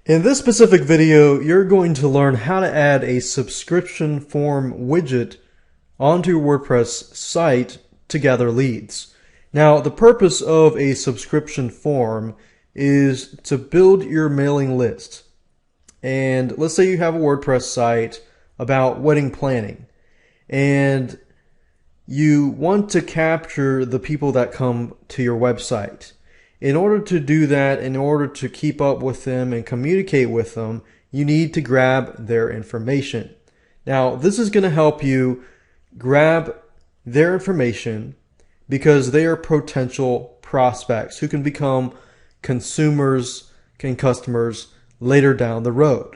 In this specific video, you're going to learn how to add a subscription form widget onto your WordPress site to gather leads. Now, the purpose of a subscription form is to build your mailing list. And let's say you have a WordPress site about wedding planning, and you want to capture the people that come to your website. In order to do that, in order to keep up with them and communicate with them, you need to grab their information. Now, this is going to help you grab their information because they are potential prospects who can become consumers and customers later down the road.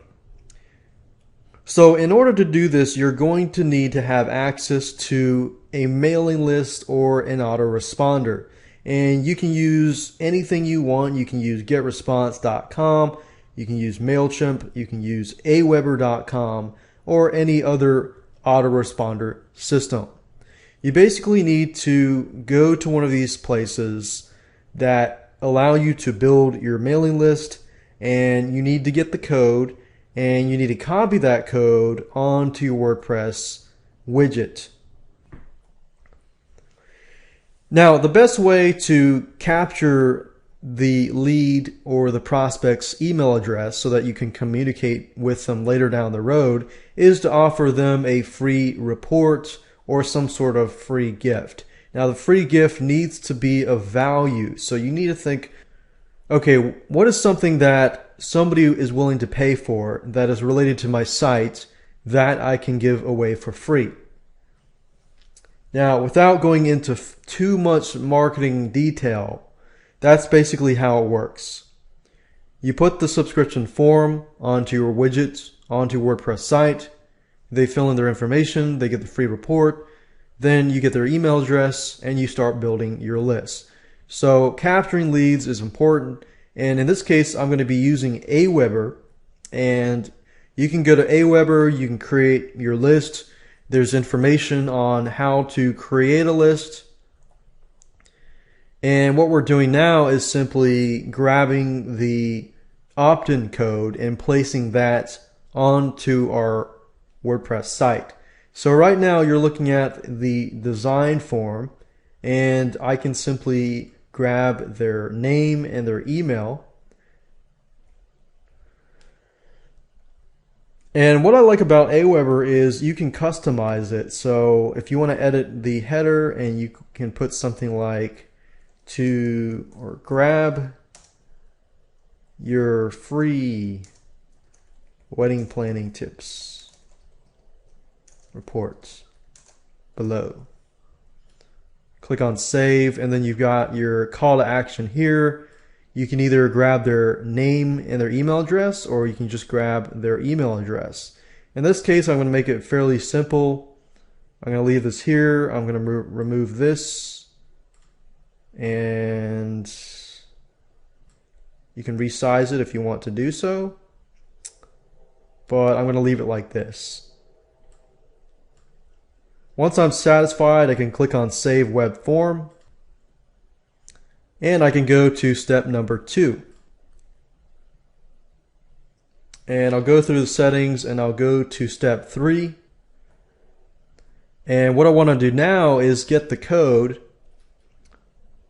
So in order to do this, you're going to need to have access to a mailing list or an autoresponder. And you can use anything you want. You can use getresponse.com, you can use MailChimp, you can use aweber.com, or any other autoresponder system. You basically need to go to one of these places that allow you to build your mailing list, and you need to get the code, and you need to copy that code onto your WordPress widget. Now, the best way to capture the lead or the prospect's email address so that you can communicate with them later down the road is to offer them a free report or some sort of free gift. Now, the free gift needs to be of value. So you need to think, okay, what is something that somebody is willing to pay for that is related to my site that I can give away for free? Now, without going into too much marketing detail, that's basically how it works. You put the subscription form onto your widgets, onto your WordPress site. They fill in their information, they get the free report, then you get their email address, and you start building your list. So capturing leads is important, and in this case, I'm going to be using Aweber, and you can go to Aweber, you can create your list. There's information on how to create a list. And what we're doing now is simply grabbing the opt-in code and placing that onto our WordPress site. So right now you're looking at the design form, and I can simply grab their name and their email. And what I like about Aweber is you can customize it. So if you want to edit the header, and you can put something like or grab your free wedding planning tips reports below. Click on save, and then you've got your call to action here. You can either grab their name and their email address, or you can just grab their email address. In this case, I'm going to make it fairly simple. I'm going to leave this here. I'm going to remove this, and you can resize it if you want to do so, but I'm going to leave it like this. Once I'm satisfied, I can click on Save Web Form, and I can go to step number 2. And I'll go through the settings, and I'll go to step 3. And what I want to do now is get the code.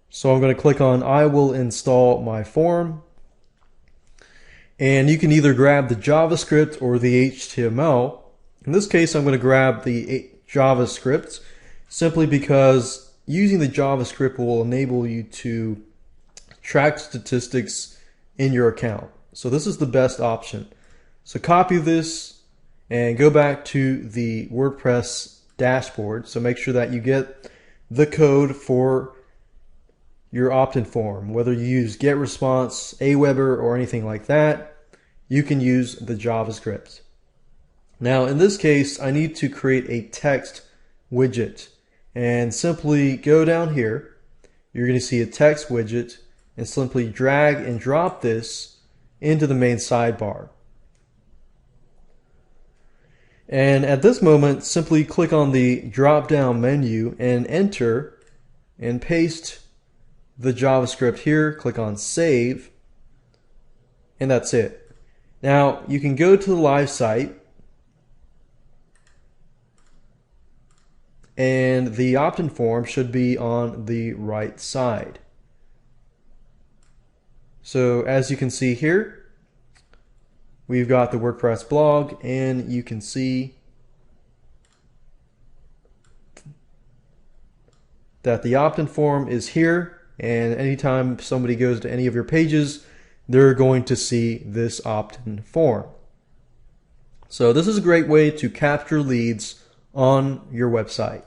So I'm going to click on I will install my form. And you can either grab the JavaScript or the HTML. In this case, I'm going to grab the JavaScript simply because using the JavaScript will enable you to track statistics in your account. So this is the best option. So copy this and go back to the WordPress dashboard. So make sure that you get the code for your opt-in form. Whether you use GetResponse, Aweber, or anything like that, you can use the JavaScript. Now in this case, I need to create a text widget, and simply go down here. You're going to see a text widget, and simply drag and drop this into the main sidebar. And at this moment, simply click on the drop down menu and enter and paste the JavaScript here. Click on save, and that's it. Now you can go to the live site, and the opt-in form should be on the right side. So as you can see here, we've got the WordPress blog, and you can see that the opt-in form is here, and anytime somebody goes to any of your pages, they're going to see this opt-in form. So this is a great way to capture leads on your website.